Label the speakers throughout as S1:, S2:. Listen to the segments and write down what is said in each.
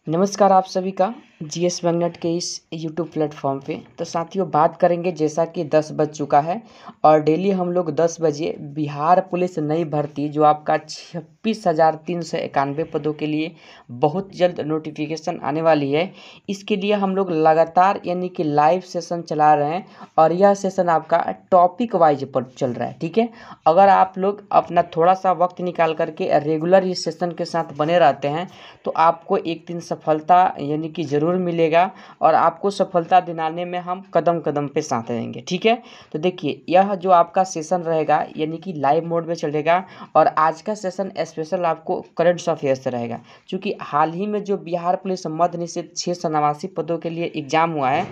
S1: नमस्कार आप सभी का जीएस मैग्नेट के इस यूट्यूब प्लेटफॉर्म पे। तो साथियों, बात करेंगे जैसा कि 10 बज चुका है और डेली हम लोग 10 बजे बिहार पुलिस नई भर्ती जो आपका 26,391 पदों के लिए बहुत जल्द नोटिफिकेशन आने वाली है, इसके लिए हम लोग लगातार यानी कि लाइव सेशन चला रहे हैं और यह सेशन आपका टॉपिक वाइज पर चल रहा है। ठीक है, अगर आप लोग अपना थोड़ा सा वक्त निकाल करके रेगुलर इस सेशन के साथ बने रहते हैं तो आपको एक दिन सफलता यानी कि ज़रूर मिलेगा और आपको सफलता दिलाने में हम कदम कदम पे साथ रहेंगे। ठीक है, तो देखिए यह जो आपका सेशन रहेगा यानी कि लाइव मोड में चलेगा और आज का सेशन स्पेशल आपको करंट अफेयर्स से रहेगा, क्योंकि हाल ही में जो बिहार पुलिस मद्य निषेध 689 पदों के लिए एग्जाम हुआ है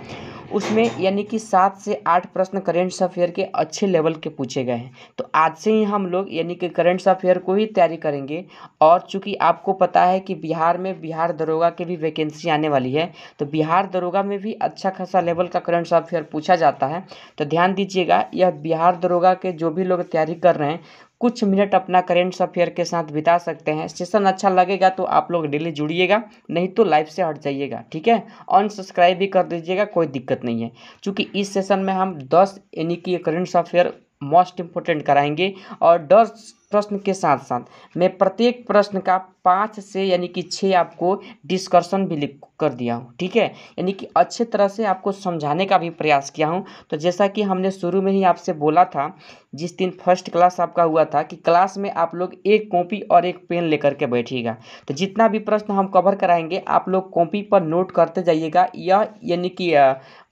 S1: उसमें यानी कि 7 से 8 प्रश्न करेंट अफेयर के अच्छे लेवल के पूछे गए हैं। तो आज से ही हम लोग यानी कि करेंट अफेयर को ही तैयारी करेंगे और चूंकि आपको पता है कि बिहार में बिहार दरोगा की भी वैकेंसी आने वाली है, तो बिहार दरोगा में भी अच्छा खासा लेवल का करंट अफेयर पूछा जाता है। तो ध्यान दीजिएगा, यह बिहार दरोगा के जो भी लोग तैयारी कर रहे हैं कुछ मिनट अपना करेंट अफेयर के साथ बिता सकते हैं। सेशन अच्छा लगेगा तो आप लोग डेली जुड़िएगा, नहीं तो लाइव से हट जाइएगा। ठीक है, अनसब्सक्राइब भी कर दीजिएगा, कोई दिक्कत नहीं है, क्योंकि इस सेशन में हम 10 यानी कि करंट अफेयर मोस्ट इम्पोर्टेंट कराएंगे और 10 प्रश्न के साथ साथ मैं प्रत्येक प्रश्न का 5 से यानी कि 6 आपको डिस्कशन भी लिख कर दिया हूँ। ठीक है, यानी कि अच्छे तरह से आपको समझाने का भी प्रयास किया हूँ। तो जैसा कि हमने शुरू में ही आपसे बोला था, जिस दिन फर्स्ट क्लास आपका हुआ था, कि क्लास में आप लोग एक कॉपी और एक पेन लेकर के बैठिएगा। तो जितना भी प्रश्न हम कवर कराएंगे आप लोग कॉपी पर नोट करते जाइएगा। यह यानी कि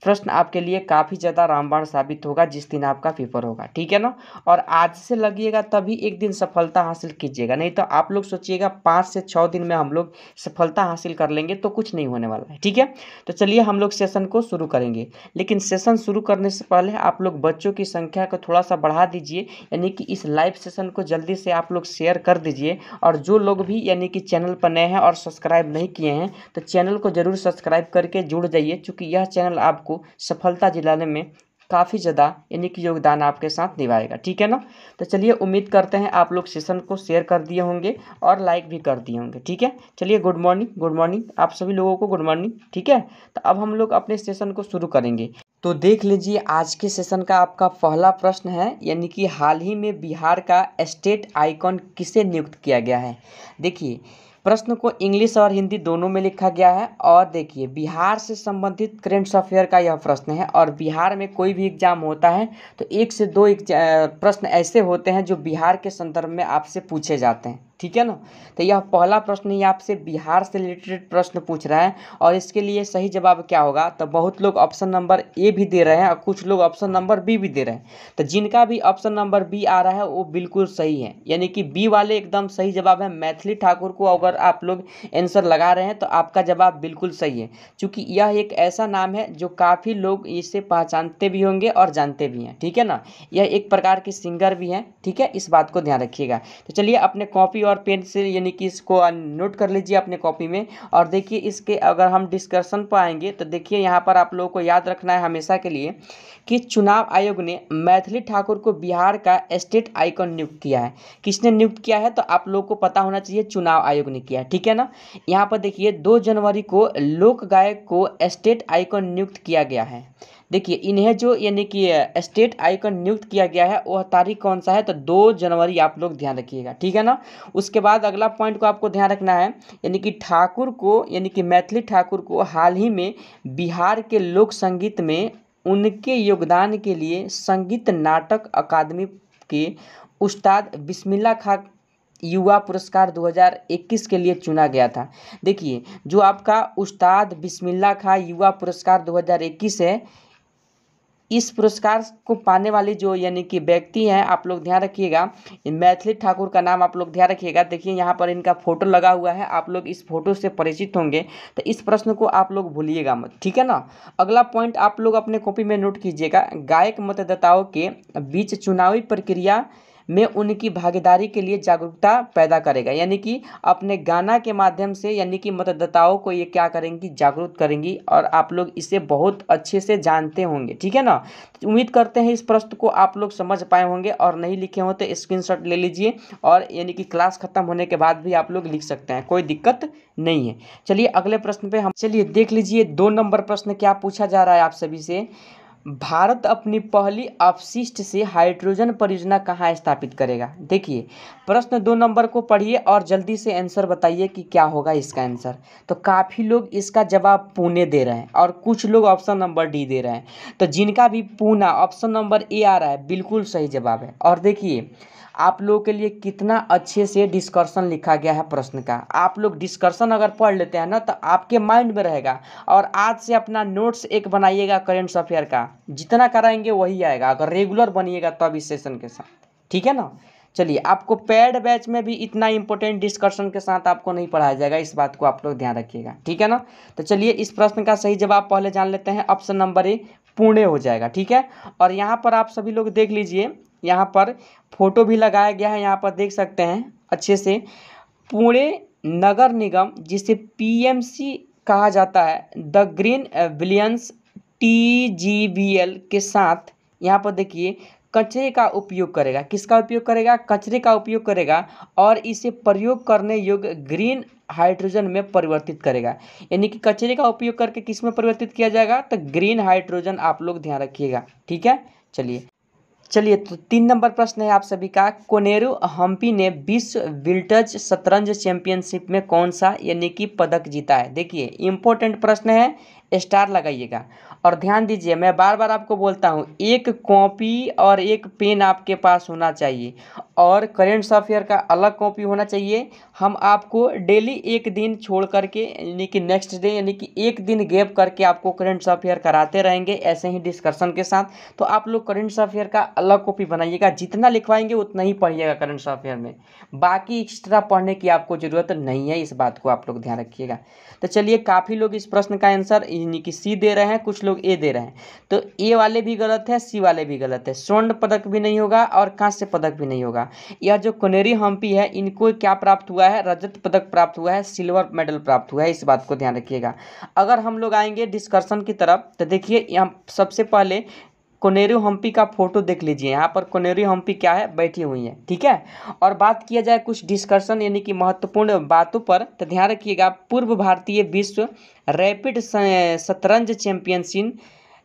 S1: प्रश्न आपके लिए काफ़ी ज़्यादा रामबाण साबित होगा जिस दिन आपका पेपर होगा। ठीक है ना, और आज से लगिएगा तभी एक दिन सफलता हासिल कीजिएगा, नहीं तो आप लोग सोचिएगा 5 से 6 दिन में हम लोग सफलता हासिल कर लेंगे तो कुछ नहीं होने वाला है। ठीक है, तो चलिए हम लोग सेशन को शुरू करेंगे, लेकिन सेशन शुरू करने से पहले आप लोग बच्चों की संख्या को थोड़ा सा बढ़ा दीजिए, यानी कि इस लाइव सेशन को जल्दी से आप लोग शेयर कर दीजिए। और जो लोग भी यानी कि चैनल पर नए हैं और सब्सक्राइब नहीं किए हैं तो चैनल को जरूर सब्सक्राइब करके जुड़ जाइए, क्योंकि यह चैनल आपको सफलता दिलाने में काफ़ी ज़्यादा यानी कि योगदान आपके साथ निभाएगा। ठीक है ना, तो चलिए उम्मीद करते हैं आप लोग सेशन को शेयर कर दिए होंगे और लाइक भी कर दिए होंगे। ठीक है, चलिए गुड मॉर्निंग, गुड मॉर्निंग आप सभी लोगों को, गुड मॉर्निंग। ठीक है, तो अब हम लोग अपने सेशन को शुरू करेंगे। तो देख लीजिए आज के सेशन का आपका पहला प्रश्न है, यानी कि हाल ही में बिहार का स्टेट आइकॉन किसे नियुक्त किया गया है। देखिए प्रश्न को इंग्लिश और हिंदी दोनों में लिखा गया है और देखिए बिहार से संबंधित करेंट अफेयर का यह प्रश्न है और बिहार में कोई भी एग्जाम होता है तो 1 से 2 प्रश्न ऐसे होते हैं जो बिहार के संदर्भ में आपसे पूछे जाते हैं। ठीक है ना, तो यह पहला प्रश्न ही आपसे बिहार से रिलेटेड प्रश्न पूछ रहा है और इसके लिए सही जवाब क्या होगा। तो बहुत लोग ऑप्शन नंबर ए भी दे रहे हैं और कुछ लोग ऑप्शन नंबर बी भी दे रहे हैं। तो जिनका भी ऑप्शन नंबर बी आ रहा है वो बिल्कुल सही है, यानी कि बी वाले एकदम सही जवाब है। मैथिली ठाकुर को अगर आप लोग आंसर लगा रहे हैं तो आपका जवाब बिल्कुल सही है, क्योंकि यह एक ऐसा नाम है जो काफ़ी लोग इसे पहचानते भी होंगे और जानते भी हैं। ठीक है ना, यह एक प्रकार की सिंगर भी है। ठीक है, इस बात को ध्यान रखिएगा। तो चलिए अपने कॉपी और पेन से यानी कि इसको नोट कर लीजिए अपने कॉपी में और देखिए इसके अगर हम डिस्कशन पर आएंगे तो देखिए यहाँ पर आप लोगों को याद रखना है हमेशा के लिए कि चुनाव आयोग ने मैथिली ठाकुर को बिहार का स्टेट आइकॉन नियुक्त किया है। किसने नियुक्त किया है तो आप लोगों को पता होना चाहिए, चुनाव आयोग ने किया है। ठीक है ना, यहाँ पर देखिए 2 जनवरी को लोक गायक को स्टेट आइकॉन नियुक्त किया गया है। देखिए इन्हें जो यानी कि स्टेट आइकन नियुक्त किया गया है वह तारीख कौन सा है तो 2 जनवरी आप लोग ध्यान रखिएगा। ठीक है ना, उसके बाद अगला पॉइंट को आपको ध्यान रखना है, यानी कि ठाकुर को यानी कि मैथिली ठाकुर को हाल ही में बिहार के लोक संगीत में उनके योगदान के लिए संगीत नाटक अकादमी के उस्ताद बिस्मिल्लाह खां युवा पुरस्कार 2021 के लिए चुना गया था। देखिए जो आपका उस्ताद बिस्मिल्लाह खां युवा पुरस्कार 2021 है, इस पुरस्कार को पाने वाली जो यानी कि व्यक्ति हैं आप लोग ध्यान रखिएगा, मैथिली ठाकुर का नाम आप लोग ध्यान रखिएगा। देखिए यहाँ पर इनका फोटो लगा हुआ है, आप लोग इस फोटो से परिचित होंगे, तो इस प्रश्न को आप लोग भूलिएगा मत। ठीक है ना, अगला पॉइंट आप लोग अपने कॉपी में नोट कीजिएगा, गायक मतदाताओं के बीच चुनावी प्रक्रिया में उनकी भागीदारी के लिए जागरूकता पैदा करेगा। यानी कि अपने गाना के माध्यम से यानी कि मतदाताओं को ये क्या करेंगी, जागरूक करेंगी, और आप लोग इसे बहुत अच्छे से जानते होंगे, ठीक है ना। तो उम्मीद करते हैं इस प्रश्न को आप लोग समझ पाए होंगे, और नहीं लिखे हो तो स्क्रीनशॉट ले लीजिए, और यानी कि क्लास खत्म होने के बाद भी आप लोग लिख सकते हैं, कोई दिक्कत नहीं है। चलिए अगले प्रश्न पे हम चलिए देख लीजिए 2 नंबर प्रश्न क्या पूछा जा रहा है आप सभी से। भारत अपनी पहली अपशिष्ट से हाइड्रोजन परियोजना कहाँ स्थापित करेगा। देखिए प्रश्न 2 नंबर को पढ़िए और जल्दी से आंसर बताइए कि क्या होगा इसका आंसर। तो काफ़ी लोग इसका जवाब पुणे दे रहे हैं और कुछ लोग ऑप्शन नंबर डी दे रहे हैं। तो जिनका भी पूना ऑप्शन नंबर ए आ रहा है बिल्कुल सही जवाब है। और देखिए आप लोगों के लिए कितना अच्छे से डिस्कशन लिखा गया है प्रश्न का। आप लोग डिस्कशन अगर पढ़ लेते हैं ना तो आपके माइंड में रहेगा। और आज से अपना नोट्स एक बनाइएगा करेंट अफेयर का, जितना कराएंगे वही आएगा अगर रेगुलर बनिएगा तब इस सेशन के साथ, ठीक है ना। चलिए आपको पेड बैच में भी इतना इंपॉर्टेंट डिस्कशन के साथ आपको नहीं पढ़ाया जाएगा, इस बात को आप लोग ध्यान रखिएगा, ठीक है ना। तो चलिए इस प्रश्न का सही जवाब पहले जान लेते हैं। ऑप्शन नंबर ए पुणे हो जाएगा, ठीक है। और यहाँ पर आप सभी लोग देख लीजिए, यहाँ पर फोटो भी लगाया गया है, यहाँ पर देख सकते हैं अच्छे से। पुणे नगर निगम जिसे पीएमसी कहा जाता है, द ग्रीन विलियंस टीजीवीएल के साथ यहाँ पर देखिए कचरे का उपयोग करेगा। किसका उपयोग करेगा, कचरे का उपयोग करेगा, और इसे प्रयोग करने योग्य ग्रीन हाइड्रोजन में परिवर्तित करेगा। यानी कि कचरे का उपयोग करके किस में परिवर्तित किया जाएगा, तो ग्रीन हाइड्रोजन, आप लोग ध्यान रखिएगा, ठीक है। चलिए तो 3 नंबर प्रश्न है आप सभी का। कोनेरू हम्पी ने विश्व विल्टज शतरंज चैंपियनशिप में कौन सा यानी कि पदक जीता है। देखिए इंपॉर्टेंट प्रश्न है, स्टार लगाइएगा। और ध्यान दीजिए मैं बार बार आपको बोलता हूँ, एक कॉपी और एक पेन आपके पास होना चाहिए, और करेंट अफेयर का अलग कॉपी होना चाहिए। हम आपको डेली एक दिन छोड़ करके यानी कि नेक्स्ट डे यानी कि एक दिन गैप करके आपको करेंट अफेयर कराते रहेंगे ऐसे ही डिस्कशन के साथ। तो आप लोग करेंट अफेयर का अलग कॉपी बनाइएगा, जितना लिखवाएंगे उतना ही पढ़िएगा करेंट अफेयर में, बाकी एक्स्ट्रा पढ़ने की आपको ज़रूरत नहीं है, इस बात को आप लोग ध्यान रखिएगा। तो चलिए काफ़ी लोग इस प्रश्न का आंसर यानी कि सी दे रहे हैं, कुछ लोग ए दे रहे हैं। तो ए वाले भी गलत है, सी वाले भी गलत है। स्वर्ण पदक भी नहीं होगा और कांस्य पदक भी नहीं होगा। यह जो कोनेरू हम्पी है इनको क्या प्राप्त हुआ है, रजत पदक प्राप्त हुआ है, सिल्वर मेडल प्राप्त हुआ है, इस बात को ध्यान रखिएगा। अगर हम लोग आएंगे डिस्कशन की तरफ तो देखिए यहाँ सबसे पहले कोनेरू हम्पी का फोटो देख लीजिए। यहाँ पर कोनेरू हम्पी क्या है, बैठी हुई है, ठीक है। और बात किया जाए कुछ डिस्कशन यानी कि महत्वपूर्ण बातों पर, तो ध्यान रखिएगा पूर्व भारतीय विश्व रैपिड शतरंज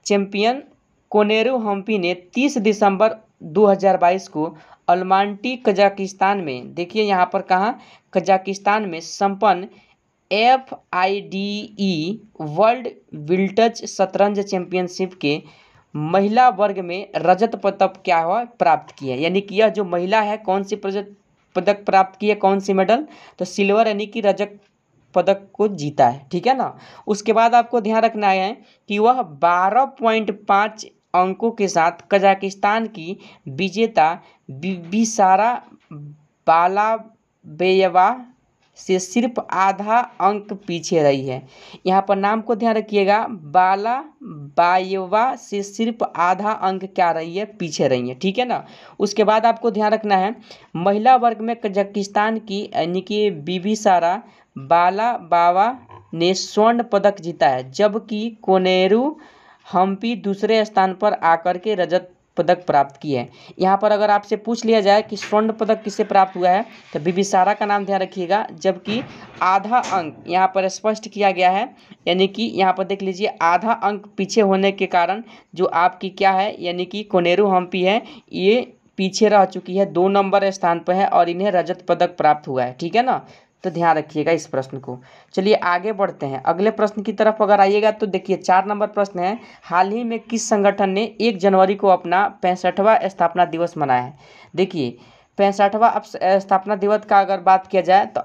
S1: चैंपियन कोनेरू हम्पी ने 30 दिसंबर 2022 को अल्माटी कजाकिस्तान में, देखिए यहाँ पर कहाँ, कजाकिस्तान में संपन्न FIDE वर्ल्ड विल्टज शतरंज चैंपियनशिप के महिला वर्ग में रजत पदक क्या हुआ, प्राप्त की है। यानी कि यह जो महिला है कौन सी पदक प्राप्त की है, कौन सी मेडल, तो सिल्वर यानी कि रजत पदक को जीता है, ठीक है ना। उसके बाद आपको ध्यान रखना है कि वह 12.5 अंकों के साथ कजाकिस्तान की विजेता बिबिसारा बालाबेयवा से सिर्फ आधा अंक पीछे रही है। यहाँ पर नाम को ध्यान रखिएगा, बालाबायवा से सिर्फ आधा अंक क्या रही है, पीछे रही है, ठीक है ना। उसके बाद आपको ध्यान रखना है महिला वर्ग में कजाकिस्तान की यानी कि बिबिसारा बालाबावा ने स्वर्ण पदक जीता है, जबकि कोनेरू हम्पी दूसरे स्थान पर आकर के रजत पदक प्राप्त की है। यहाँ पर अगर आपसे पूछ लिया जाए कि स्वर्ण पदक किसे प्राप्त हुआ है तो बिबिसारा का नाम ध्यान रखिएगा, जबकि आधा अंक यहाँ पर स्पष्ट किया गया है। यानी कि यहाँ पर देख लीजिए आधा अंक पीछे होने के कारण जो आपकी क्या है यानी कि कोनेरू हम्पी है ये पीछे रह चुकी है, 2 नंबर स्थान पर है और इन्हें रजत पदक प्राप्त हुआ है, ठीक है ना। तो ध्यान रखिएगा इस प्रश्न को। चलिए आगे बढ़ते हैं अगले प्रश्न की तरफ। अगर आइएगा तो देखिए 4 नंबर प्रश्न है, हाल ही में किस संगठन ने 1 जनवरी को अपना 65वां स्थापना दिवस मनाया है। देखिए 65वां स्थापना दिवस का अगर बात किया जाए तो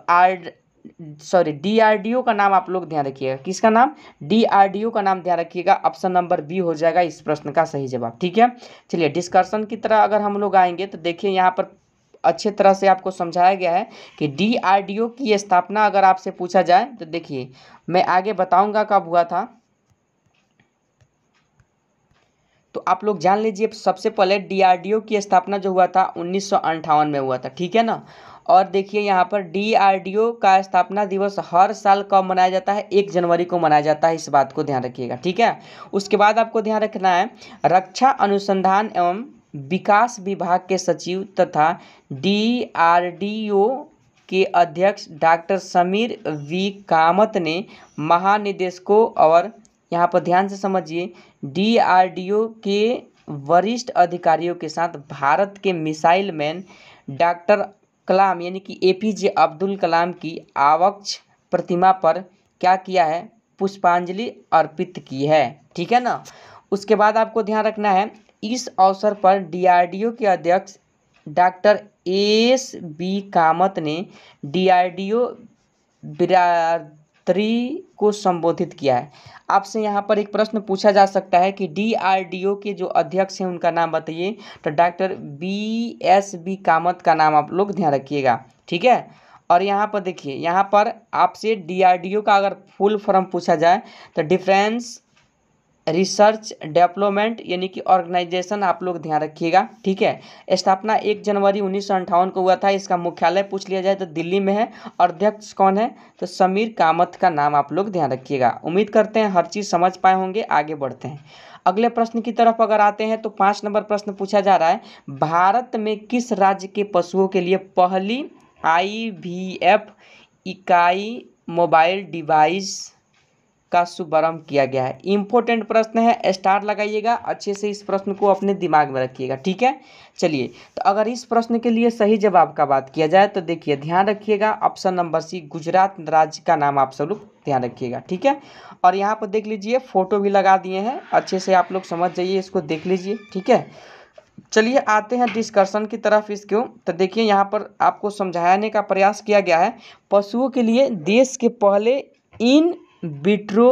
S1: DRDO का नाम आप लोग ध्यान रखिएगा। किसका नाम, DRDO का नाम ध्यान रखिएगा। ऑप्शन नंबर बी हो जाएगा इस प्रश्न का सही जवाब, ठीक है। चलिए डिस्कशन की तरह अगर हम लोग आएंगे तो देखिए यहाँ पर अच्छे तरह से आपको समझाया गया है कि DRDO की स्थापना अगर आपसे पूछा जाए तो देखिए मैं आगे बताऊंगा कब हुआ था। तो आप लोग जान लीजिए सबसे पहले डीआरडीओ की स्थापना जो हुआ था 1958 में हुआ था, ठीक है ना। और देखिए यहाँ पर डीआरडीओ का स्थापना दिवस हर साल कब मनाया जाता है, 1 जनवरी को मनाया जाता है, इस बात को ध्यान रखिएगा, ठीक है। उसके बाद आपको ध्यान रखना है रक्षा अनुसंधान एवं विकास विभाग के सचिव तथा डीआरडीओ के अध्यक्ष डॉक्टर समीर वी कामत ने महानिदेशकों और यहाँ पर ध्यान से समझिए डीआरडीओ के वरिष्ठ अधिकारियों के साथ भारत के मिसाइल मैन डॉक्टर कलाम यानी कि एपीजे अब्दुल कलाम की आवक्ष प्रतिमा पर क्या किया है, पुष्पांजलि अर्पित की है, ठीक है ना। उसके बाद आपको ध्यान रखना है इस अवसर पर डीआरडीओ के अध्यक्ष डॉक्टर एस बी कामत ने डीआरडीओ बिरादरी को संबोधित किया है। आपसे यहाँ पर एक प्रश्न पूछा जा सकता है कि डीआरडीओ के जो अध्यक्ष हैं उनका नाम बताइए, तो डॉक्टर बी कामत का नाम आप लोग ध्यान रखिएगा, ठीक है। और यहाँ पर देखिए, यहाँ पर आपसे डीआरडीओ का अगर फुल फॉर्म पूछा जाए तो डिफेंस रिसर्च डेवलपमेंट यानी कि ऑर्गेनाइजेशन आप लोग ध्यान रखिएगा, ठीक है। स्थापना 1 जनवरी 1958 को हुआ था। इसका मुख्यालय पूछ लिया जाए तो दिल्ली में है। और अध्यक्ष कौन है, तो समीर कामत का नाम आप लोग ध्यान रखिएगा। उम्मीद करते हैं हर चीज़ समझ पाए होंगे। आगे बढ़ते हैं अगले प्रश्न की तरफ अगर आते हैं तो 5 नंबर प्रश्न पूछा जा रहा है, भारत में किस राज्य के पशुओं के लिए पहली IVF इकाई मोबाइल डिवाइस का शुभारंभ किया गया है। इंपॉर्टेंट प्रश्न है, स्टार लगाइएगा, अच्छे से इस प्रश्न को अपने दिमाग में रखिएगा, ठीक है। चलिए, तो अगर इस प्रश्न के लिए सही जवाब का बात किया जाए तो देखिए ध्यान रखिएगा ऑप्शन नंबर सी, गुजरात राज्य का नाम आप सब लोग ध्यान रखिएगा, ठीक है। और यहाँ पर देख लीजिए फोटो भी लगा दिए हैं, अच्छे से आप लोग समझ जाइए, इसको देख लीजिए, ठीक है। चलिए आते हैं डिस्कशन की तरफ इसको। तो देखिए यहाँ पर आपको समझाने का प्रयास किया गया है, पशुओं के लिए देश के पहले in vitro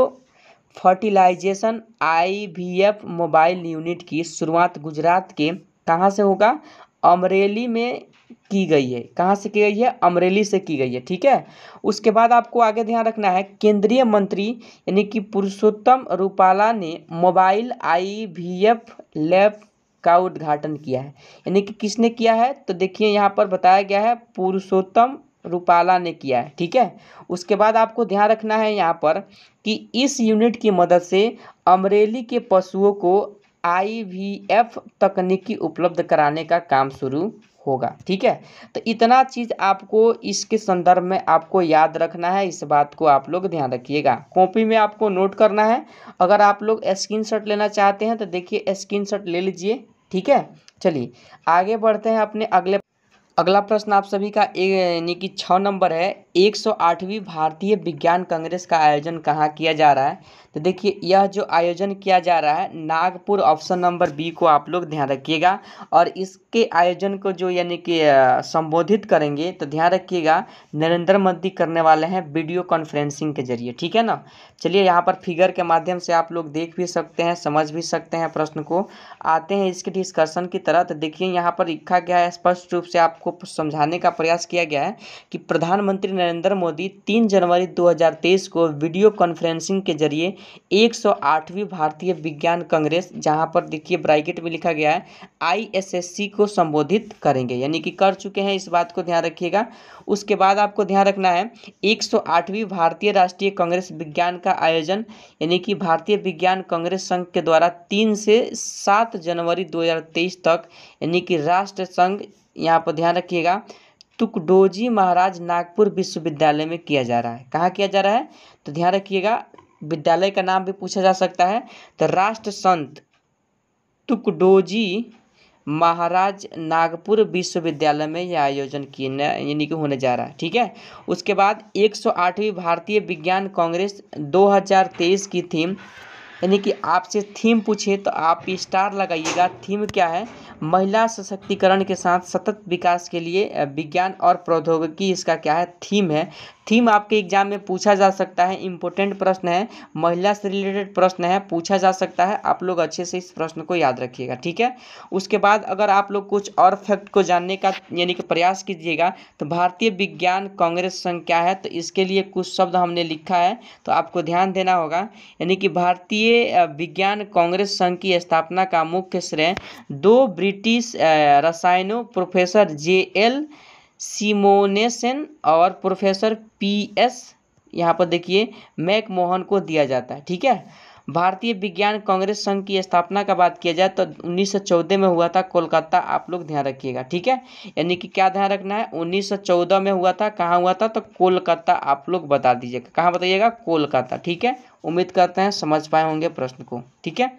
S1: fertilisation IVF mobile unit की शुरुआत गुजरात के कहाँ से होगा, अमरेली में की गई है। कहाँ से की गई है, अमरेली से की गई है, ठीक है। उसके बाद आपको आगे ध्यान रखना है, केंद्रीय मंत्री यानी कि पुरुषोत्तम रूपाला ने मोबाइल IVF लैब का उद्घाटन किया है। यानी कि किसने किया है, तो देखिए यहाँ पर बताया गया है पुरुषोत्तम रूपाला ने किया है, ठीक है। उसके बाद आपको ध्यान रखना है यहाँ पर कि इस यूनिट की मदद से अमरेली के पशुओं को IVF तकनीकी उपलब्ध कराने का काम शुरू होगा, ठीक है। तो इतना चीज़ आपको इसके संदर्भ में आपको याद रखना है, इस बात को आप लोग ध्यान रखिएगा। कॉपी में आपको नोट करना है। अगर आप लोग स्क्रीनशॉट लेना चाहते हैं तो देखिए स्क्रीनशॉट ले लीजिए, ठीक है। चलिए आगे बढ़ते हैं अपने अगला प्रश्न आप सभी का यानी कि 6 नंबर है, 108वीं भारतीय विज्ञान कांग्रेस का आयोजन कहाँ किया जा रहा है। तो देखिए यह जो आयोजन किया जा रहा है नागपुर, ऑप्शन नंबर बी को आप लोग ध्यान रखिएगा। और इसके आयोजन को जो यानी कि संबोधित करेंगे तो ध्यान रखिएगा नरेंद्र मोदी करने वाले हैं वीडियो कॉन्फ्रेंसिंग के जरिए, ठीक है ना। चलिए यहाँ पर फिगर के माध्यम से आप लोग देख भी सकते हैं, समझ भी सकते हैं प्रश्न को। आते हैं इसके डिस्कशन की तरह। तो देखिए यहाँ पर लिखा गया है, स्पष्ट रूप से आपको समझाने का प्रयास किया गया है कि प्रधानमंत्री नरेंद्र मोदी 3 जनवरी 2023 को वीडियो कॉन्फ्रेंसिंग के जरिए 108वीं भारतीय विज्ञान कांग्रेस, जहां पर देखिए ब्रैकेट में लिखा गया है ISSC को संबोधित करेंगे, यानी कि कर चुके हैं, इस बात को ध्यान रखिएगा। उसके बाद आपको ध्यान रखना है 108वीं भारतीय राष्ट्रीय कांग्रेस विज्ञान का आयोजन यानी कि भारतीय विज्ञान कांग्रेस संघ के द्वारा 3 से 7 जनवरी 2023 तक यानी कि राष्ट्र संघ, यहाँ पर ध्यान रखिएगा तुकडोजी महाराज नागपुर विश्वविद्यालय में किया जा रहा है। कहाँ किया जा रहा है, तो ध्यान रखिएगा विद्यालय का नाम भी पूछा जा सकता है। तो राष्ट्र संत तुकडोजी महाराज नागपुर विश्वविद्यालय में यह आयोजन किए यानी कि होने जा रहा है, ठीक है। उसके बाद 108वीं भारतीय विज्ञान कांग्रेस 2023 की थीम, यानी कि आपसे थीम पूछे तो आप स्टार लगाइएगा। थीम क्या है, महिला सशक्तिकरण के साथ सतत विकास के लिए विज्ञान और प्रौद्योगिकी, इसका क्या है थीम है। थीम आपके एग्जाम में पूछा जा सकता है, इंपॉर्टेंट प्रश्न है, महिला से रिलेटेड प्रश्न है, पूछा जा सकता है। आप लोग अच्छे से इस प्रश्न को याद रखिएगा, ठीक है। उसके बाद अगर आप लोग कुछ और फैक्ट को जानने का यानी कि प्रयास कीजिएगा तो भारतीय विज्ञान कांग्रेस संघ क्या है, तो इसके लिए कुछ शब्द हमने लिखा है तो आपको ध्यान देना होगा। यानी कि भारतीय विज्ञान कांग्रेस संघ की स्थापना का मुख्य श्रेय 2 ब्रिटिश रसायनों प्रोफेसर J.L. सिमोनेसन और प्रोफेसर P.S. यहाँ पर देखिए मैकमोहन को दिया जाता है, ठीक है। भारतीय विज्ञान कांग्रेस संघ की स्थापना का बात किया जाए तो 1914 में हुआ था, कोलकाता। आप लोग ध्यान रखिएगा, ठीक है। यानी कि क्या ध्यान रखना है, 1914 में हुआ था। कहाँ हुआ था, तो कोलकाता। आप लोग बता दीजिएगा, कहाँ बताइएगा, कोलकाता, ठीक है। उम्मीद करते हैं समझ पाए होंगे प्रश्न को, ठीक है।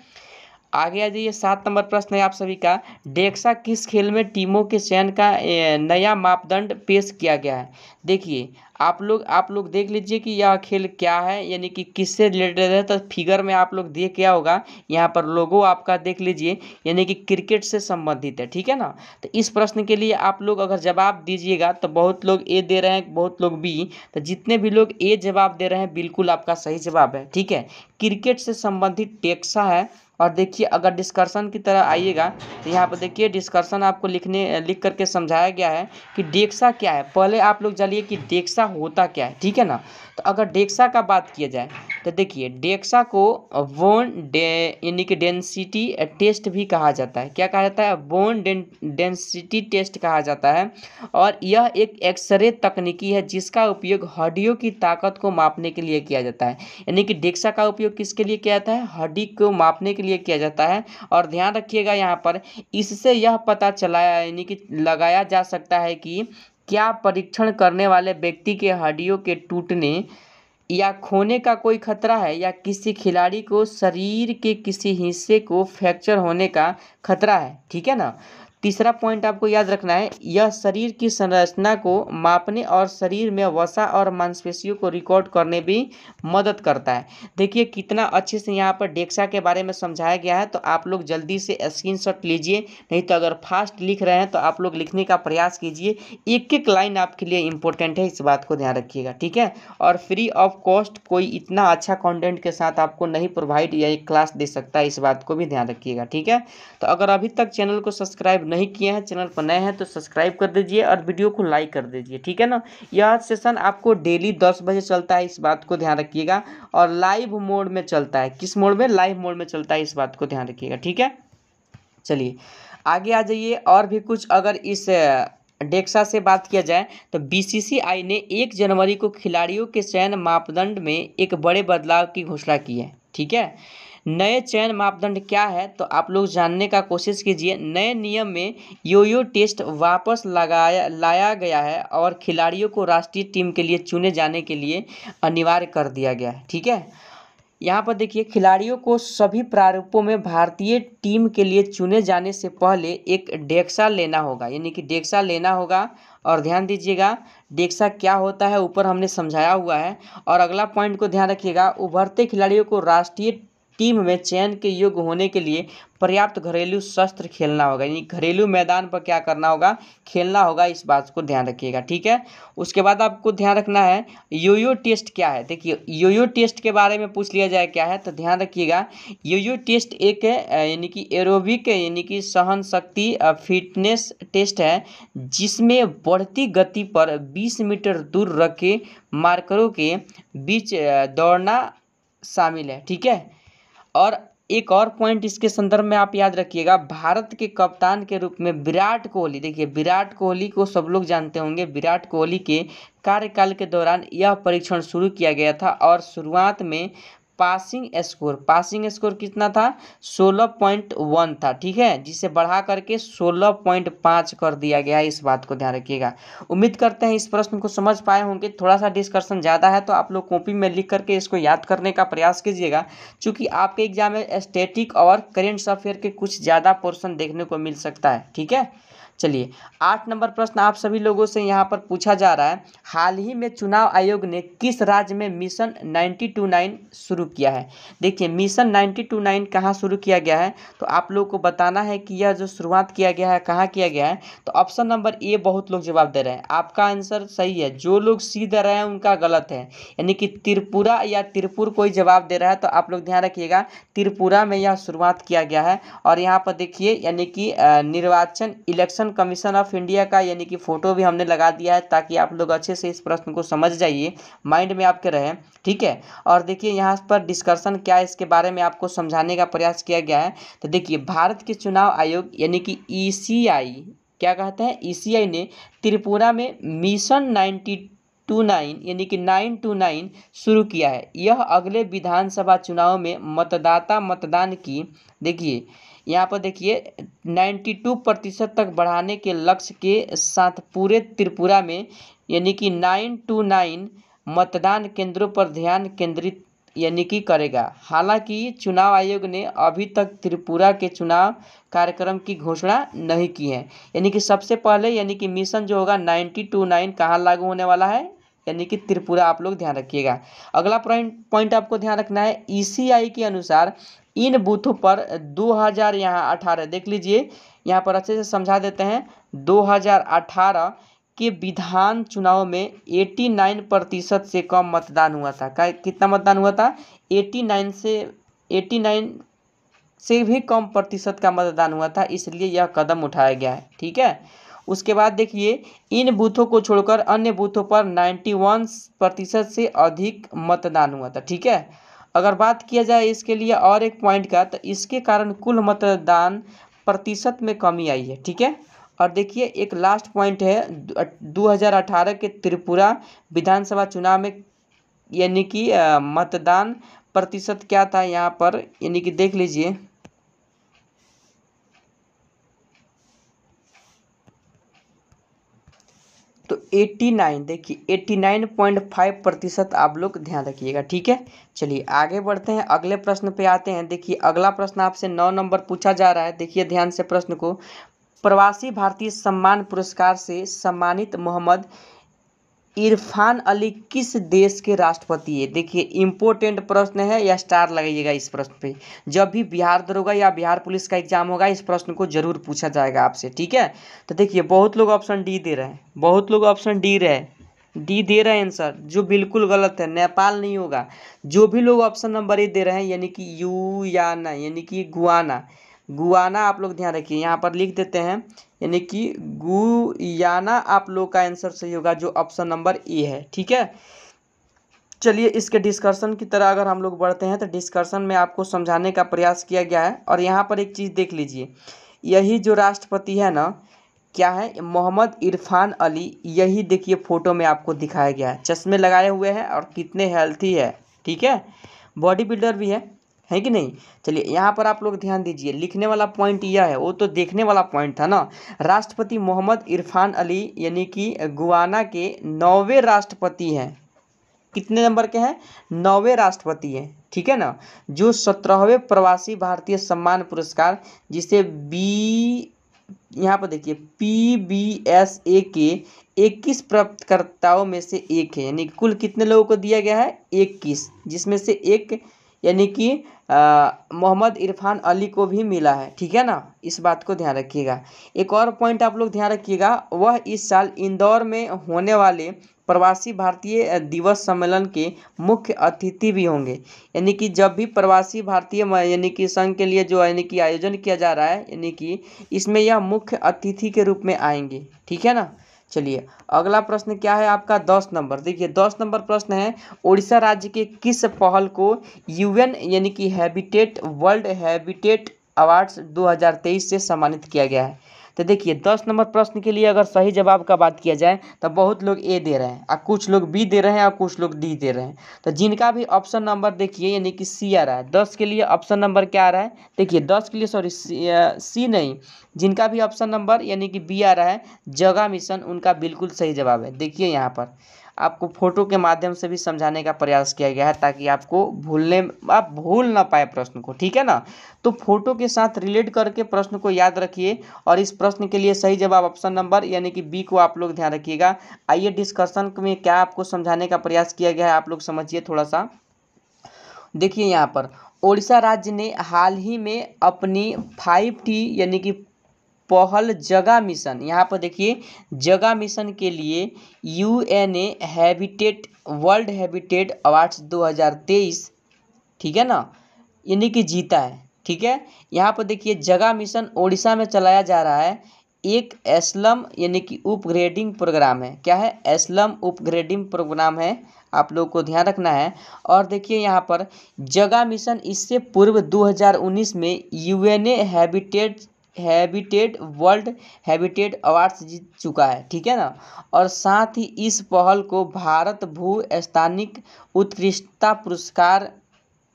S1: आगे आ जाइए, 7 नंबर प्रश्न है आप सभी का। डेक्सा किस खेल में टीमों के चयन का नया मापदंड पेश किया गया है। देखिए आप लोग देख लीजिए कि यह खेल क्या है, यानी कि किससे रिलेटेड है। तो फिगर में आप लोग देख क्या होगा, यहाँ पर लोगो आपका देख लीजिए, यानी कि क्रिकेट से संबंधित है, ठीक है ना। तो इस प्रश्न के लिए आप लोग अगर जवाब दीजिएगा तो बहुत लोग ए दे रहे हैं, बहुत लोग बी। तो जितने भी लोग ए जवाब दे रहे हैं बिल्कुल आपका सही जवाब है, ठीक है। क्रिकेट से संबंधित डेक्सा है। और देखिए अगर डिस्कशन की तरह आइएगा तो यहाँ पर देखिए डिस्कशन आपको लिख करके समझाया गया है कि डेक्सा क्या है। पहले आप लोग जानिए कि डेक्सा होता क्या है, ठीक है ना। तो अगर डेक्सा का बात किया जाए तो देखिए डेक्सा को यानी कि डेंसिटी टेस्ट भी कहा जाता है। क्या कहा जाता है, बोन डेंसिटी टेस्ट कहा जाता है। और यह एक एक्सरे तकनीकी है जिसका उपयोग हड्डियों की ताकत को मापने के लिए किया जाता है। यानी कि डेक्सा का उपयोग किसके लिए किया जाता है, हड्डी को मापने के लिए किया जाता है। और ध्यान रखिएगा यहाँ पर इससे यह पता चला यानी कि लगाया जा सकता है कि क्या परीक्षण करने वाले व्यक्ति के हड्डियों के टूटने या खोने का कोई खतरा है, या किसी खिलाड़ी को शरीर के किसी हिस्से को फ्रैक्चर होने का खतरा है, ठीक है ना। तीसरा पॉइंट आपको याद रखना है, यह शरीर की संरचना को मापने और शरीर में वसा और मांसपेशियों को रिकॉर्ड करने भी मदद करता है। देखिए कितना अच्छे से यहाँ पर डेक्सा के बारे में समझाया गया है। तो आप लोग जल्दी से स्क्रीनशॉट लीजिए, नहीं तो अगर फास्ट लिख रहे हैं तो आप लोग लिखने का प्रयास कीजिए। एक एक लाइन आपके लिए इंपॉर्टेंट है, इस बात को ध्यान रखिएगा, ठीक है। और फ्री ऑफ कॉस्ट कोई इतना अच्छा कंटेंट के साथ आपको नहीं प्रोवाइड या एक क्लास दे सकता है, इस बात को भी ध्यान रखिएगा, ठीक है। तो अगर अभी तक चैनल को सब्सक्राइब नहीं किए हैं, चैनल पर नए हैं तो सब्सक्राइब कर दीजिए और वीडियो को लाइक कर दीजिए, ठीक है ना। यह सेशन आपको डेली 10 बजे चलता है, इस बात को ध्यान रखिएगा। और लाइव मोड में चलता है, किस मोड में, लाइव मोड में चलता है, इस बात को ध्यान रखिएगा, ठीक है। चलिए आगे आ जाइए। और भी कुछ अगर इस डेक्सा से बात किया जाए तो BCCI ने 1 जनवरी को खिलाड़ियों के चयन मापदंड में एक बड़े बदलाव की घोषणा की है, ठीक है। नए चयन मापदंड क्या है, तो आप लोग जानने का कोशिश कीजिए। नए नियम में यो टेस्ट वापस लाया गया है और खिलाड़ियों को राष्ट्रीय टीम के लिए चुने जाने के लिए अनिवार्य कर दिया गया है, ठीक है। यहाँ पर देखिए खिलाड़ियों को सभी प्रारूपों में भारतीय टीम के लिए चुने जाने से पहले एक डेक्सा लेना होगा, यानी कि डेक्सा लेना होगा। और ध्यान दीजिएगा डेक्सा क्या होता है ऊपर हमने समझाया हुआ है। और अगला पॉइंट को ध्यान रखिएगा, उभरते खिलाड़ियों को राष्ट्रीय टीम में चयन के योग्य होने के लिए पर्याप्त घरेलू शस्त्र खेलना होगा, यानी घरेलू मैदान पर क्या करना होगा, खेलना होगा, इस बात को ध्यान रखिएगा, ठीक है। उसके बाद आपको ध्यान रखना है यो टेस्ट क्या है। देखिए यो टेस्ट के बारे में पूछ लिया जाए क्या है, तो ध्यान रखिएगा यो टेस्ट एक यानी कि एरोबिक यानी कि सहन शक्ति फिटनेस टेस्ट है, जिसमें बढ़ती गति पर 20 मीटर दूर रखे मार्करों के बीच दौड़ना शामिल है, ठीक है। और एक और पॉइंट इसके संदर्भ में आप याद रखिएगा, भारत के कप्तान के रूप में विराट कोहली, देखिए विराट कोहली को सब लोग जानते होंगे। विराट कोहली के कार्यकाल के दौरान यह परीक्षण शुरू किया गया था। और शुरुआत में पासिंग स्कोर कितना था, 16.1 था, ठीक है, जिसे बढ़ा करके 16.5 कर दिया गया है, इस बात को ध्यान रखिएगा। उम्मीद करते हैं इस प्रश्न को समझ पाए होंगे। थोड़ा सा डिस्कशन ज़्यादा है तो आप लोग कॉपी में लिख करके इसको याद करने का प्रयास कीजिएगा, क्योंकि आपके एग्जाम में स्टैटिक और करेंट अफेयर के कुछ ज़्यादा पोर्शन देखने को मिल सकता है, ठीक है। चलिए 8 नंबर प्रश्न आप सभी लोगों से यहाँ पर पूछा जा रहा है, हाल ही में चुनाव आयोग ने किस राज्य में मिशन 9029 शुरू किया है। देखिए मिशन 9029 कहाँ शुरू किया गया है, तो आप लोगों को बताना है कि यह जो शुरुआत किया गया है कहाँ किया गया है। तो ऑप्शन नंबर ए बहुत लोग जवाब दे रहे हैं, आपका आंसर सही है। जो लोग सी दे रहे हैं उनका गलत है, यानी कि त्रिपुरा या त्रिपुर कोई जवाब दे रहा है तो आप लोग ध्यान रखिएगा, त्रिपुरा में यह शुरुआत किया गया है। और यहाँ पर देखिए यानी कि निर्वाचन इलेक्शन कमीशन ऑफ इंडिया का यानी कि फोटो भी हमने लगा दिया है, ताकि आप लोग अच्छे से इस प्रश्न को समझ जाइए, माइंड में आपके रहे, ठीक है। और देखिए यहाँ पर डिस्कशन क्या है इसके बारे में आपको समझाने का प्रयास किया गया है। तो देखिए भारत के चुनाव आयोग यानी कि ईसीआई क्या कहते हैं, ईसीआई ने त्रिपुरा में मिशन 929 यानी कि 929 शुरू किया है। यह अगले विधानसभा चुनाव में मतदाता मतदान की, देखिए यहाँ पर देखिए 92% तक बढ़ाने के लक्ष्य के साथ पूरे त्रिपुरा में यानी कि 929 मतदान केंद्रों पर ध्यान केंद्रित यानी कि करेगा। हालांकि चुनाव आयोग ने अभी तक त्रिपुरा के चुनाव कार्यक्रम की घोषणा नहीं की है, यानी कि सबसे पहले यानी कि मिशन जो होगा 9029 कहाँ लागू होने वाला है, यानी कि त्रिपुरा। आप लोग ध्यान रखिएगा। अगला पॉइंट आपको ध्यान रखना है, ईसीआई के अनुसार इन बूथों पर 2018 देख लीजिए, यहाँ पर अच्छे से समझा देते हैं। 2018 के विधान चुनाव में 89% से कम मतदान हुआ था। कितना मतदान हुआ था, 89 से भी कम प्रतिशत का मतदान हुआ था, इसलिए यह कदम उठाया गया है, ठीक है। उसके बाद देखिए इन बूथों को छोड़कर अन्य बूथों पर 91% से अधिक मतदान हुआ था, ठीक है। अगर बात किया जाए इसके लिए और एक पॉइंट का, तो इसके कारण कुल मतदान प्रतिशत में कमी आई है, ठीक है। और देखिए एक लास्ट पॉइंट है, 2018 के त्रिपुरा विधानसभा चुनाव में यानी कि मतदान प्रतिशत क्या था यहाँ पर, यानी कि देख लीजिए तो 89, देखिए 89.5% आप लोग ध्यान रखिएगा, ठीक है। चलिए आगे बढ़ते हैं, अगले प्रश्न पे आते हैं। देखिए अगला प्रश्न आपसे 9 नंबर पूछा जा रहा है, देखिए ध्यान से प्रश्न को। प्रवासी भारतीय सम्मान पुरस्कार से सम्मानित मोहम्मद इरफान अली किस देश के राष्ट्रपति है। देखिए इम्पोर्टेंट प्रश्न है, या स्टार लगाइएगा इस प्रश्न पे। जब भी बिहार दरोगा या बिहार पुलिस का एग्जाम होगा इस प्रश्न को जरूर पूछा जाएगा आपसे, ठीक है। तो देखिए बहुत लोग ऑप्शन डी दे रहे हैं, बहुत लोग ऑप्शन डी दे रहे हैं आंसर, जो बिल्कुल गलत है। नेपाल नहीं होगा। जो भी लोग ऑप्शन नंबर ए दे रहे हैं यानी कि गुयाना यानी कि गुआना आप लोग ध्यान रखिए, यहाँ पर लिख देते हैं यानी कि गुयाना आप लोग का आंसर सही होगा, जो ऑप्शन नंबर ए है, ठीक है। चलिए इसके डिस्कशन की तरह अगर हम लोग बढ़ते हैं, तो डिस्कशन में आपको समझाने का प्रयास किया गया है। और यहाँ पर एक चीज़ देख लीजिए, यही जो राष्ट्रपति है ना, क्या है, मोहम्मद इरफान अली, यही देखिए फोटो में आपको दिखाया गया है। चश्मे लगाए हुए हैं और कितने हेल्थी है, ठीक है, बॉडी बिल्डर भी है कि नहीं। चलिए यहाँ पर आप लोग ध्यान दीजिए, लिखने वाला पॉइंट यह है, वो तो देखने वाला पॉइंट था ना। राष्ट्रपति मोहम्मद इरफान अली यानी कि गुयाना के 9वें राष्ट्रपति हैं। कितने नंबर के हैं, 9वें राष्ट्रपति हैं, ठीक है ना। जो 17वें प्रवासी भारतीय सम्मान पुरस्कार, जिसे यहाँ पर देखिए PBSA के 21 प्राप्तकर्ताओं में से एक है, यानी कुल कितने लोगों को दिया गया है, 21, जिसमें से एक यानी कि मोहम्मद इरफान अली को भी मिला है, ठीक है ना। इस बात को ध्यान रखिएगा। एक और पॉइंट आप लोग ध्यान रखिएगा, वह इस साल इंदौर में होने वाले प्रवासी भारतीय दिवस सम्मेलन के मुख्य अतिथि भी होंगे। यानी कि जब भी प्रवासी भारतीय यानी कि संघ के लिए जो यानी कि आयोजन किया जा रहा है, यानी कि इसमें यह मुख्य अतिथि के रूप में आएंगे, ठीक है ना। चलिए अगला प्रश्न क्या है आपका, 10 नंबर। देखिए 10 नंबर प्रश्न है, उड़ीसा राज्य के किस पहल को UN यानी कि वर्ल्ड हैबिटेट अवार्ड्स 2023 से सम्मानित किया गया है। तो देखिए 10 नंबर प्रश्न के लिए अगर सही जवाब का बात किया जाए तो बहुत लोग ए दे रहे हैं, और कुछ लोग बी दे रहे हैं, और कुछ लोग डी दे रहे हैं। तो जिनका भी ऑप्शन नंबर देखिए यानी कि सी आ रहा है, 10 के लिए ऑप्शन नंबर क्या आ रहा है, देखिए 10 के लिए सॉरी सी नहीं, जिनका भी ऑप्शन नंबर यानी कि बी आ रहा है जगह मिशन, उनका बिल्कुल सही जवाब है। देखिए यहाँ पर आपको फोटो के माध्यम से भी समझाने का प्रयास किया गया है ताकि आपको आप भूल ना पाए प्रश्न को, ठीक है ना। तो फोटो के साथ रिलेट करके प्रश्न को याद रखिए और इस प्रश्न के लिए सही जवाब ऑप्शन नंबर यानी कि बी को आप लोग ध्यान रखिएगा। आइए डिस्कशन में क्या आपको समझाने का प्रयास किया गया है आप लोग समझिए थोड़ा सा। देखिए यहाँ पर ओडिशा राज्य ने हाल ही में अपनी 5T यानी कि पहल जगह मिशन, यहाँ पर देखिए जगह मिशन के लिए UNA habitat world habitat awards 2023, ठीक है ना, यानी कि जीता है, ठीक है। यहाँ पर देखिए जगह मिशन ओडिशा में चलाया जा रहा है, एक एस्लम यानी कि उपग्रेडिंग प्रोग्राम है। क्या है? एस्लम उपग्रेडिंग प्रोग्राम है, आप लोग को ध्यान रखना है। और देखिए यहाँ पर जगह मिशन इससे पूर्व 2019 में UN habitat world habitat awards जीत चुका है, ठीक है ना। और साथ ही इस पहल को भारत भू स्थानिक उत्कृष्टता पुरस्कार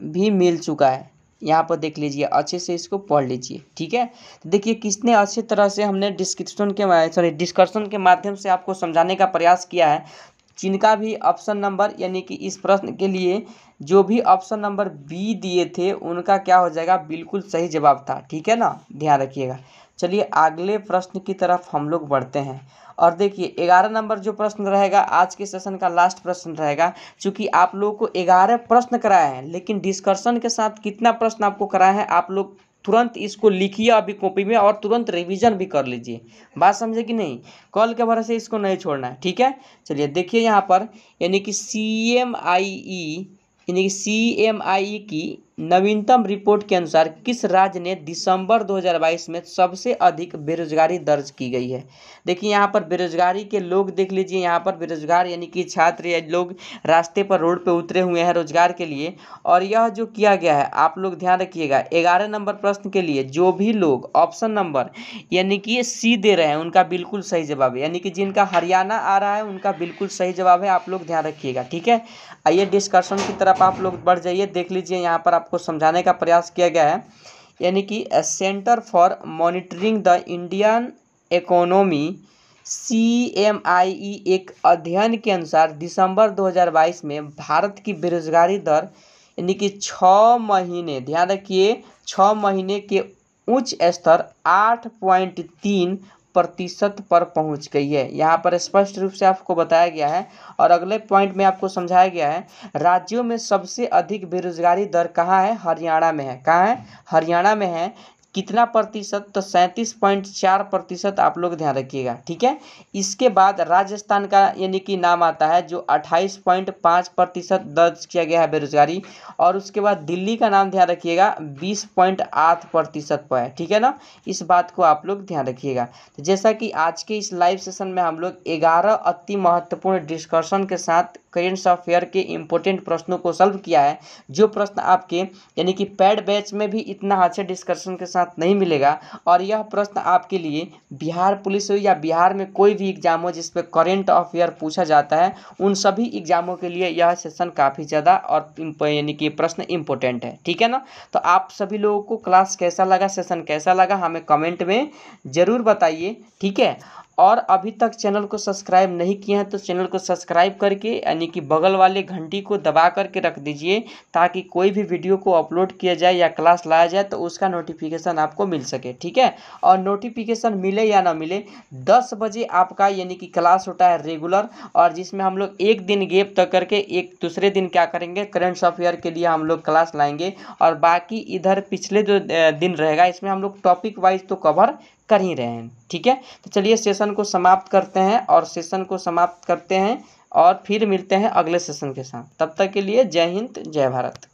S1: भी मिल चुका है। यहाँ पर देख लीजिए, अच्छे से इसको पढ़ लीजिए, ठीक है। तो देखिए कितने अच्छे तरह से हमने डिस्कशन के माध्यम से आपको समझाने का प्रयास किया है। जिनका भी ऑप्शन नंबर यानी कि इस प्रश्न के लिए जो भी ऑप्शन नंबर बी दिए थे उनका क्या हो जाएगा, बिल्कुल सही जवाब था, ठीक है ना, ध्यान रखिएगा। चलिए अगले प्रश्न की तरफ हम लोग बढ़ते हैं और देखिए 11 नंबर जो प्रश्न रहेगा आज के सेशन का लास्ट प्रश्न रहेगा। चूँकि आप लोगों को 11 प्रश्न कराए हैं लेकिन डिस्कशन के साथ कितना प्रश्न आपको कराए हैं आप लोग तुरंत इसको लिखिए अभी कॉपी में और तुरंत रिवीजन भी कर लीजिए। बात समझे कि नहीं? कल के भरोसे इसको नहीं छोड़ना है, ठीक है। चलिए देखिए यहाँ पर यानी कि CMIE की नवीनतम रिपोर्ट के अनुसार किस राज्य ने दिसंबर 2022 में सबसे अधिक बेरोजगारी दर्ज की गई है। देखिए यहाँ पर बेरोजगारी के लोग देख लीजिए, यहाँ पर बेरोजगार यानी कि छात्र या लोग रास्ते पर रोड पे उतरे हुए हैं रोजगार के लिए। और यह जो किया गया है आप लोग ध्यान रखिएगा, 11 नंबर प्रश्न के लिए जो भी लोग ऑप्शन नंबर यानी कि सी दे रहे हैं उनका बिल्कुल सही जवाब है, यानी कि जिनका हरियाणा आ रहा है उनका बिल्कुल सही जवाब है, आप लोग ध्यान रखिएगा, ठीक है। आइए डिस्कशन की तरफ आप लोग बढ़ जाइए। देख लीजिए यहाँ पर आपको समझाने का प्रयास किया गया है, यानी कि centre for monitoring the Indian economy CMIE एक अध्ययन के अनुसार दिसंबर 2022 में भारत की बेरोजगारी दर यानी कि 6 महीने, ध्यान रखिए 6 महीने के उच्च स्तर 8.3% पर पहुंच गई है। यहाँ पर स्पष्ट रूप से आपको बताया गया है। और अगले पॉइंट में आपको समझाया गया है राज्यों में सबसे अधिक बेरोजगारी दर कहाँ है, हरियाणा में है। कहाँ है? हरियाणा में है। कितना प्रतिशत? तो 37.4% आप लोग ध्यान रखिएगा, ठीक है। इसके बाद राजस्थान का यानी कि नाम आता है जो 28.5% दर्ज किया गया है बेरोजगारी। और उसके बाद दिल्ली का नाम ध्यान रखिएगा 20.8% पर है, ठीक है ना। इस बात को आप लोग ध्यान रखिएगा। तो जैसा कि आज के इस लाइव सेशन में हम लोग 11 अति महत्वपूर्ण डिस्कशन के साथ करेंट अफेयर के इंपॉर्टेंट प्रश्नों को सॉल्व किया है। जो प्रश्न आपके यानी कि पैड बैच में भी इतना अच्छे डिस्कशन के साथ नहीं मिलेगा। और यह प्रश्न आपके लिए बिहार पुलिस हो या बिहार में कोई भी एग्जाम हो जिस पे करेंट अफेयर पूछा जाता है उन सभी एग्जामों के लिए यह सेशन काफ़ी ज़्यादा और यानी कि प्रश्न इंपॉर्टेंट है, ठीक है ना। तो आप सभी लोगों को क्लास कैसा लगा, सेशन कैसा लगा हमें कमेंट में ज़रूर बताइए, ठीक है। और अभी तक चैनल को सब्सक्राइब नहीं किए हैं तो चैनल को सब्सक्राइब करके यानी कि बगल वाले घंटी को दबा करके रख दीजिए ताकि कोई भी वीडियो को अपलोड किया जाए या क्लास लाया जाए तो उसका नोटिफिकेशन आपको मिल सके, ठीक है। और नोटिफिकेशन मिले या ना मिले 10 बजे आपका यानी कि क्लास होता है रेगुलर, और जिसमें हम लोग एक दिन गैप तक करके एक दूसरे दिन क्या करेंगे, करंट अफेयर के लिए हम लोग क्लास लाएंगे। और बाकी इधर पिछले जो दिन रहेगा इसमें हम लोग टॉपिक वाइज तो कवर कर ही रहे हैं, ठीक है। तो चलिए सेशन को समाप्त करते हैं और फिर मिलते हैं अगले सेशन के साथ। तब तक के लिए जय हिंद जय भारत।